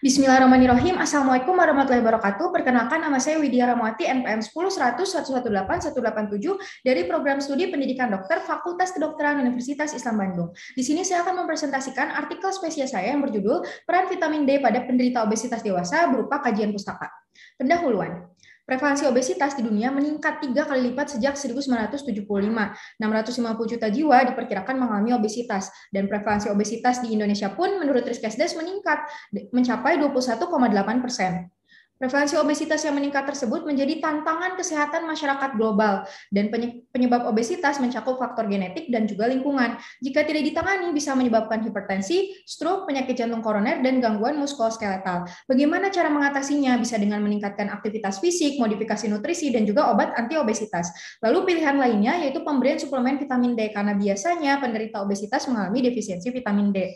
Bismillahirrahmanirrahim. Assalamualaikum warahmatullahi wabarakatuh. Perkenalkan, nama saya Widya Ramawati, NPM 10 100 118 187 dari Program Studi Pendidikan Dokter Fakultas Kedokteran Universitas Islam Bandung. Di sini saya akan mempresentasikan artikel spesies saya yang berjudul Peran Vitamin D pada Penderita Obesitas Dewasa berupa kajian pustaka. Pendahuluan. Prevalensi obesitas di dunia meningkat 3 kali lipat sejak 1975. 650 juta jiwa diperkirakan mengalami obesitas, dan prevalensi obesitas di Indonesia pun menurut Riskesdas meningkat mencapai 21,8%. Prevalensi obesitas yang meningkat tersebut menjadi tantangan kesehatan masyarakat global, dan penyebab obesitas mencakup faktor genetik dan juga lingkungan. Jika tidak ditangani, bisa menyebabkan hipertensi, stroke, penyakit jantung koroner, dan gangguan muskuloskeletal. Bagaimana cara mengatasinya? Bisa dengan meningkatkan aktivitas fisik, modifikasi nutrisi, dan juga obat anti-obesitas. Lalu pilihan lainnya yaitu pemberian suplemen vitamin D, karena biasanya penderita obesitas mengalami defisiensi vitamin D.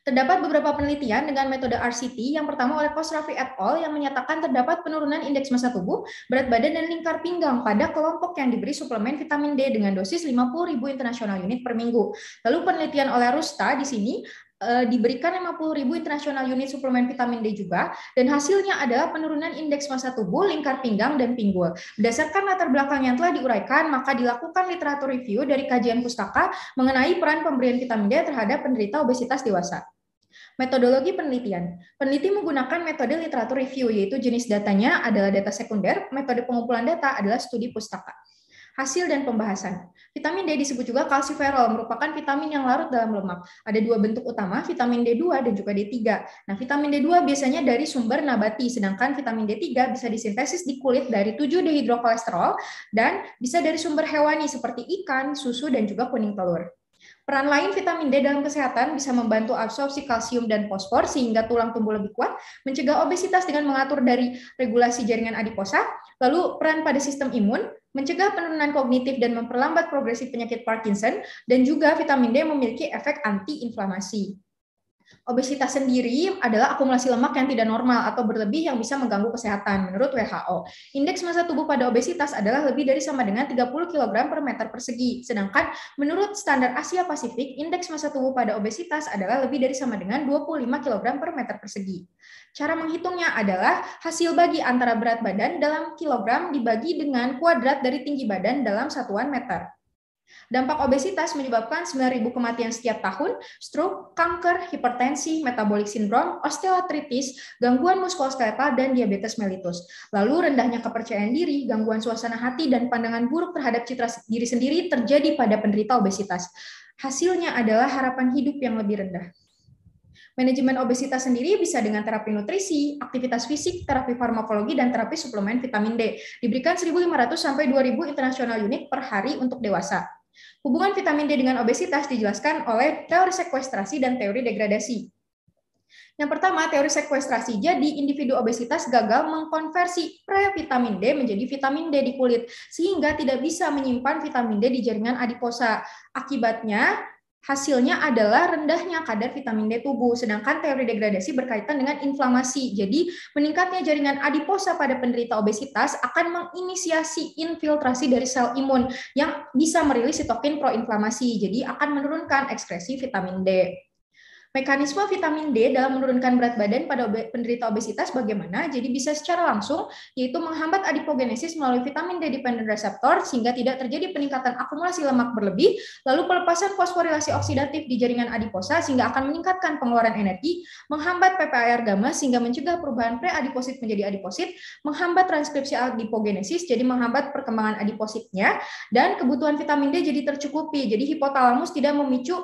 Terdapat beberapa penelitian dengan metode RCT, yang pertama oleh Khosravi et al. Yang menyatakan terdapat penurunan indeks massa tubuh, berat badan, dan lingkar pinggang pada kelompok yang diberi suplemen vitamin D dengan dosis 50.000 internasional unit per minggu. Lalu penelitian oleh Rusta di sini diberikan 50.000 internasional unit suplemen vitamin D juga, dan hasilnya adalah penurunan indeks massa tubuh, lingkar pinggang, dan pinggul. Berdasarkan latar belakang yang telah diuraikan, maka dilakukan literatur review dari kajian pustaka mengenai peran pemberian vitamin D terhadap penderita obesitas dewasa. Metodologi penelitian. Peneliti menggunakan metode literatur review, yaitu jenis datanya adalah data sekunder, metode pengumpulan data adalah studi pustaka. Hasil dan pembahasan. Vitamin D disebut juga kalsiferol, merupakan vitamin yang larut dalam lemak. Ada dua bentuk utama, vitamin D2 dan juga D3. Nah, vitamin D2 biasanya dari sumber nabati, sedangkan vitamin D3 bisa disintesis di kulit dari 7-dehidrokolesterol dan bisa dari sumber hewani seperti ikan, susu, dan juga kuning telur. Peran lain vitamin D dalam kesehatan bisa membantu absorpsi kalsium dan fosfor sehingga tulang tumbuh lebih kuat, mencegah obesitas dengan mengatur dari regulasi jaringan adiposa, lalu peran pada sistem imun, mencegah penurunan kognitif dan memperlambat progresi penyakit Parkinson, dan juga vitamin D memiliki efek anti-inflamasi. Obesitas sendiri adalah akumulasi lemak yang tidak normal atau berlebih yang bisa mengganggu kesehatan. Menurut WHO, indeks massa tubuh pada obesitas adalah lebih dari sama dengan 30 kg per meter persegi. Sedangkan menurut standar Asia Pasifik, indeks massa tubuh pada obesitas adalah lebih dari sama dengan 25 kg per meter persegi. Cara menghitungnya adalah hasil bagi antara berat badan dalam kilogram dibagi dengan kuadrat dari tinggi badan dalam satuan meter. Dampak obesitas menyebabkan 9.000 kematian setiap tahun, stroke, kanker, hipertensi, metabolic syndrome, osteoartritis, gangguan muskuloskeletal, dan diabetes mellitus. Lalu rendahnya kepercayaan diri, gangguan suasana hati, dan pandangan buruk terhadap citra diri sendiri terjadi pada penderita obesitas. Hasilnya adalah harapan hidup yang lebih rendah. Manajemen obesitas sendiri bisa dengan terapi nutrisi, aktivitas fisik, terapi farmakologi, dan terapi suplemen vitamin D. Diberikan 1.500 sampai 2.000 internasional unit per hari untuk dewasa. Hubungan vitamin D dengan obesitas dijelaskan oleh teori sekuestrasi dan teori degradasi. Yang pertama, teori sekuestrasi. Jadi, individu obesitas gagal mengkonversi pre-vitamin D menjadi vitamin D di kulit, sehingga tidak bisa menyimpan vitamin D di jaringan adiposa. Akibatnya, hasilnya adalah rendahnya kadar vitamin D tubuh, sedangkan teori degradasi berkaitan dengan inflamasi. Jadi, meningkatnya jaringan adiposa pada penderita obesitas akan menginisiasi infiltrasi dari sel imun yang bisa merilis sitokin proinflamasi, jadi akan menurunkan ekspresi vitamin D. Mekanisme vitamin D dalam menurunkan berat badan pada penderita obesitas bagaimana? Jadi bisa secara langsung, yaitu menghambat adipogenesis melalui vitamin D dependent receptor sehingga tidak terjadi peningkatan akumulasi lemak berlebih, lalu pelepasan fosforilasi oksidatif di jaringan adiposa sehingga akan meningkatkan pengeluaran energi, menghambat PPAR gamma sehingga mencegah perubahan preadiposit menjadi adiposit, menghambat transkripsi adipogenesis jadi menghambat perkembangan adipositnya, dan kebutuhan vitamin D jadi tercukupi. Jadi hipotalamus tidak memicu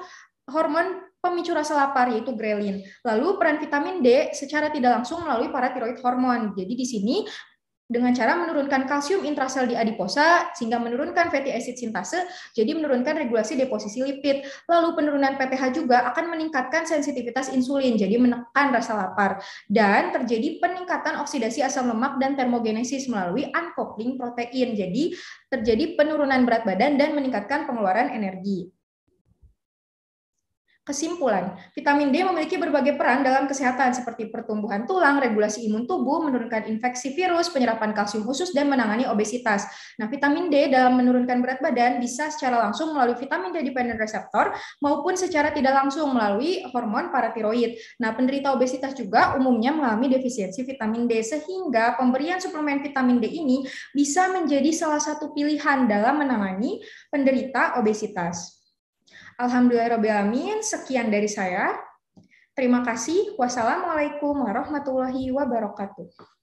hormon pemicu rasa lapar yaitu grelin. Lalu peran vitamin D secara tidak langsung melalui paratiroid hormon. Jadi di sini dengan cara menurunkan kalsium intrasel di adiposa sehingga menurunkan fatty acid sintase, jadi menurunkan regulasi deposisi lipid. Lalu penurunan PPH juga akan meningkatkan sensitivitas insulin, jadi menekan rasa lapar. Dan terjadi peningkatan oksidasi asam lemak dan termogenesis melalui uncoupling protein. Jadi terjadi penurunan berat badan dan meningkatkan pengeluaran energi. Kesimpulan, vitamin D memiliki berbagai peran dalam kesehatan seperti pertumbuhan tulang, regulasi imun tubuh, menurunkan infeksi virus, penyerapan kalsium khusus, dan menangani obesitas. Nah, vitamin D dalam menurunkan berat badan bisa secara langsung melalui vitamin D dependent receptor maupun secara tidak langsung melalui hormon paratiroid. Nah, penderita obesitas juga umumnya mengalami defisiensi vitamin D sehingga pemberian suplemen vitamin D ini bisa menjadi salah satu pilihan dalam menangani penderita obesitas. Alhamdulillahirrahmanirrahim, sekian dari saya. Terima kasih. Wassalamualaikum warahmatullahi wabarakatuh.